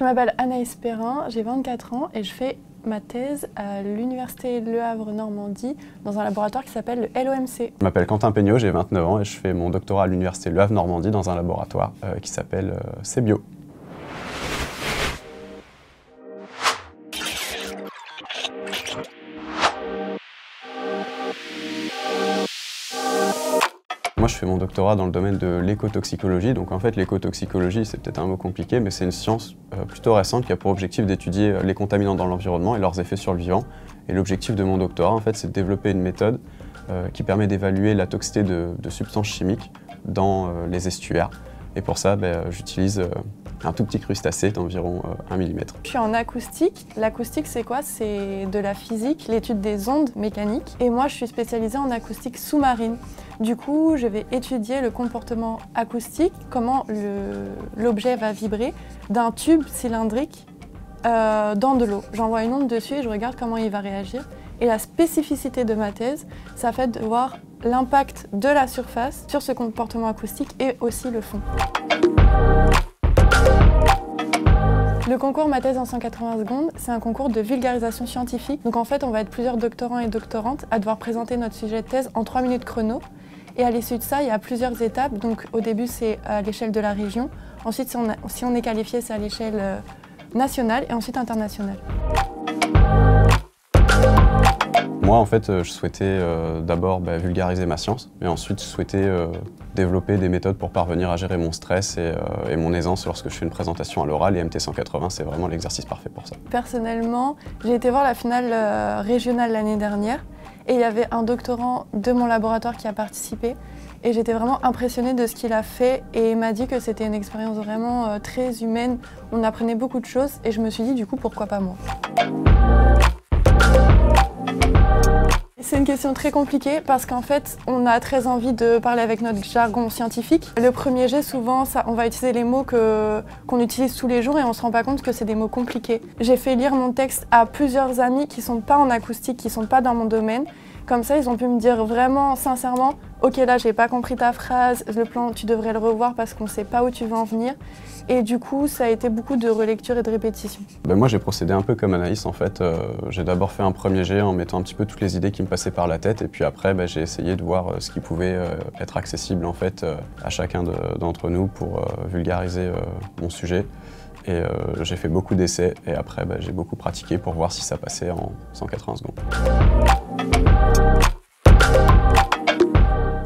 Je m'appelle Anaïs Perrin, j'ai 24 ans et je fais ma thèse à l'université Le Havre-Normandie dans un laboratoire qui s'appelle le LOMC. Je m'appelle Quentin Peignot, j'ai 29 ans et je fais mon doctorat à l'université Le Havre-Normandie dans un laboratoire qui s'appelle CBio. Moi, je fais mon doctorat dans le domaine de l'écotoxicologie. Donc en fait, l'écotoxicologie, c'est peut-être un mot compliqué, mais c'est une science plutôt récente qui a pour objectif d'étudier les contaminants dans l'environnement et leurs effets sur le vivant. Et l'objectif de mon doctorat, en fait, c'est de développer une méthode qui permet d'évaluer la toxicité de substances chimiques dans les estuaires. Et pour ça, j'utilise un tout petit crustacé d'environ 1 mm. Je suis en acoustique. L'acoustique, c'est quoi? C'est de la physique, l'étude des ondes mécaniques. Et moi, je suis spécialisée en acoustique sous-marine. Du coup, je vais étudier le comportement acoustique, comment l'objet va vibrer d'un tube cylindrique dans de l'eau. J'envoie une onde dessus et je regarde comment il va réagir. Et la spécificité de ma thèse, ça fait de voir l'impact de la surface sur ce comportement acoustique et aussi le fond. Le concours Ma thèse en 180 secondes, c'est un concours de vulgarisation scientifique. Donc en fait, on va être plusieurs doctorants et doctorantes à devoir présenter notre sujet de thèse en 3 minutes chrono. Et à l'issue de ça, il y a plusieurs étapes. Donc au début, c'est à l'échelle de la région. Ensuite, si on est qualifié, c'est à l'échelle nationale et ensuite internationale. Moi, en fait, je souhaitais d'abord vulgariser ma science, mais ensuite, je souhaitais développer des méthodes pour parvenir à gérer mon stress et mon aisance lorsque je fais une présentation à l'oral. Et MT 180, c'est vraiment l'exercice parfait pour ça. Personnellement, j'ai été voir la finale régionale l'année dernière et il y avait un doctorant de mon laboratoire qui a participé. Et j'étais vraiment impressionnée de ce qu'il a fait et il m'a dit que c'était une expérience vraiment très humaine. On apprenait beaucoup de choses et je me suis dit du coup, pourquoi pas moi? C'est une question très compliquée parce qu'en fait, on a très envie de parler avec notre jargon scientifique. Le premier jet, souvent, on va utiliser les mots qu'on utilise tous les jours et on ne se rend pas compte que c'est des mots compliqués. J'ai fait lire mon texte à plusieurs amis qui ne sont pas en acoustique, qui ne sont pas dans mon domaine. Comme ça, ils ont pu me dire vraiment, sincèrement, « Ok, là, j'ai pas compris ta phrase, le plan, tu devrais le revoir parce qu'on ne sait pas où tu veux en venir. » Et du coup, ça a été beaucoup de relecture et de répétition. Moi, j'ai procédé un peu comme Anaïs, en fait. J'ai d'abord fait un premier jet en mettant un petit peu toutes les idées qui me passaient par la tête. Et puis après, j'ai essayé de voir ce qui pouvait être accessible, en fait, à chacun d'entre nous pour vulgariser mon sujet. Et j'ai fait beaucoup d'essais et après, j'ai beaucoup pratiqué pour voir si ça passait en 180 secondes.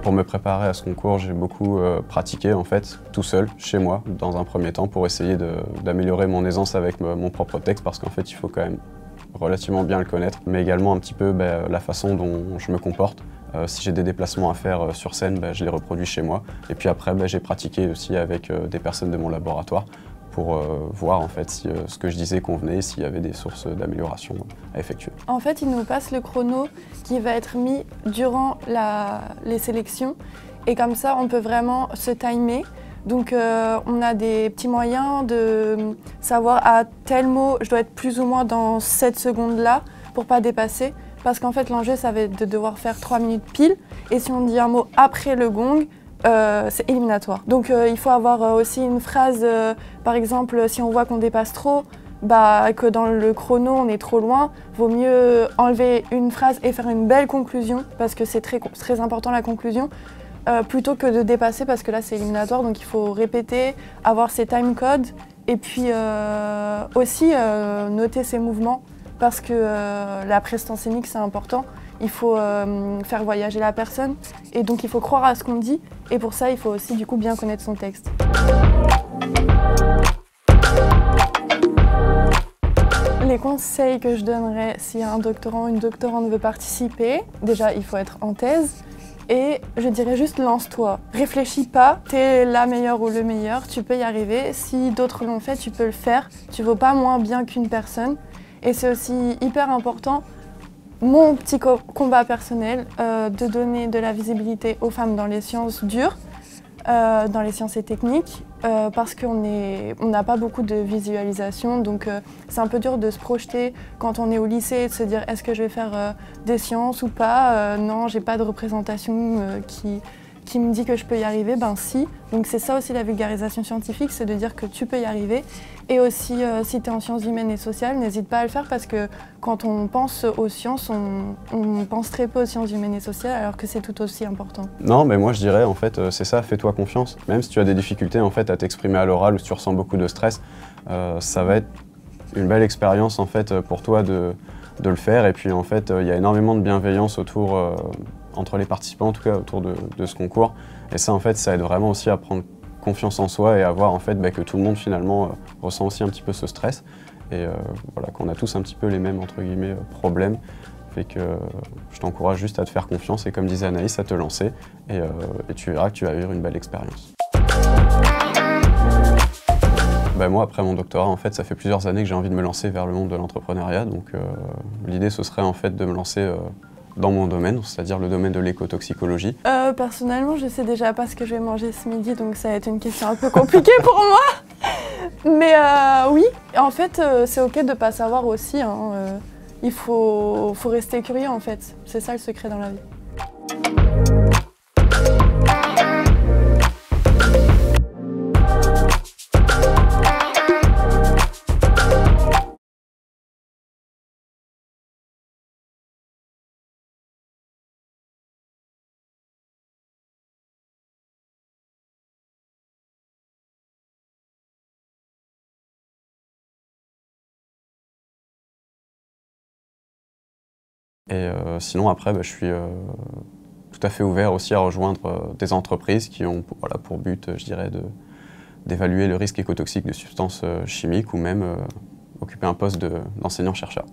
Pour me préparer à ce concours, j'ai beaucoup pratiqué en fait, tout seul, chez moi, dans un premier temps, pour essayer d'améliorer mon aisance avec mon propre texte, parce qu'en fait, il faut quand même relativement bien le connaître, mais également un petit peu la façon dont je me comporte. Si j'ai des déplacements à faire sur scène, je les reproduis chez moi. Et puis après, j'ai pratiqué aussi avec des personnes de mon laboratoire pour voir en fait si ce que je disais convenait, s'il y avait des sources d'amélioration à effectuer. En fait, il nous passe le chrono qui va être mis durant les sélections et comme ça, on peut vraiment se timer. Donc on a des petits moyens de savoir à tel mot, je dois être plus ou moins dans cette seconde-là pour pas dépasser. Parce qu'en fait, l'enjeu, ça va être de devoir faire 3 minutes pile. Et si on dit un mot après le gong, c'est éliminatoire. Donc il faut avoir aussi une phrase, par exemple, si on voit qu'on dépasse trop, que dans le chrono on est trop loin, vaut mieux enlever une phrase et faire une belle conclusion, parce que c'est très important la conclusion, plutôt que de dépasser, parce que là c'est éliminatoire, donc il faut répéter, avoir ses time codes, et puis aussi noter ses mouvements, parce que la prestance scénique c'est important. Il faut faire voyager la personne et donc il faut croire à ce qu'on dit et pour ça il faut aussi du coup bien connaître son texte. Les conseils que je donnerais si un doctorant ou une doctorante veut participer, déjà il faut être en thèse et je dirais juste lance-toi. Réfléchis pas, t'es la meilleure ou le meilleur, tu peux y arriver. Si d'autres l'ont fait, tu peux le faire. Tu vaux pas moins bien qu'une personne et c'est aussi hyper important. Mon petit combat personnel, de donner de la visibilité aux femmes dans les sciences dures, dans les sciences et techniques, parce qu'on n'a pas beaucoup de visualisation, donc c'est un peu dur de se projeter quand on est au lycée et de se dire est-ce que je vais faire des sciences ou pas, non, j'ai pas de représentation qui me dit que je peux y arriver, ben si. Donc c'est ça aussi la vulgarisation scientifique, c'est de dire que tu peux y arriver. Et aussi, si tu es en sciences humaines et sociales, n'hésite pas à le faire parce que quand on pense aux sciences, on pense très peu aux sciences humaines et sociales alors que c'est tout aussi important. Non, mais moi je dirais en fait c'est ça, fais-toi confiance. Même si tu as des difficultés en fait à t'exprimer à l'oral ou si tu ressens beaucoup de stress, ça va être une belle expérience en fait pour toi de le faire. Et puis en fait il y a énormément de bienveillance autour entre les participants, en tout cas autour de ce concours. Et ça en fait ça aide vraiment aussi à prendre confiance en soi et à voir en fait que tout le monde finalement ressent aussi un petit peu ce stress. Et voilà, qu'on a tous un petit peu les mêmes entre guillemets problèmes. Fait que je t'encourage juste à te faire confiance et comme disait Anaïs, à te lancer et tu verras que tu vas vivre une belle expérience. Moi, après mon doctorat, en fait, ça fait plusieurs années que j'ai envie de me lancer vers le monde de l'entrepreneuriat. Donc l'idée, ce serait en fait de me lancer dans mon domaine, c'est-à-dire le domaine de l'écotoxicologie. Personnellement, je sais déjà pas ce que je vais manger ce midi, donc ça va être une question un peu compliquée pour moi. Mais oui, en fait, c'est ok de pas savoir aussi. Hein, il faut rester curieux en fait, c'est ça le secret dans la vie. Et sinon après, je suis tout à fait ouvert aussi à rejoindre des entreprises qui ont pour but, je dirais, d'évaluer le risque écotoxique de substances chimiques ou même occuper un poste d'enseignant-chercheur.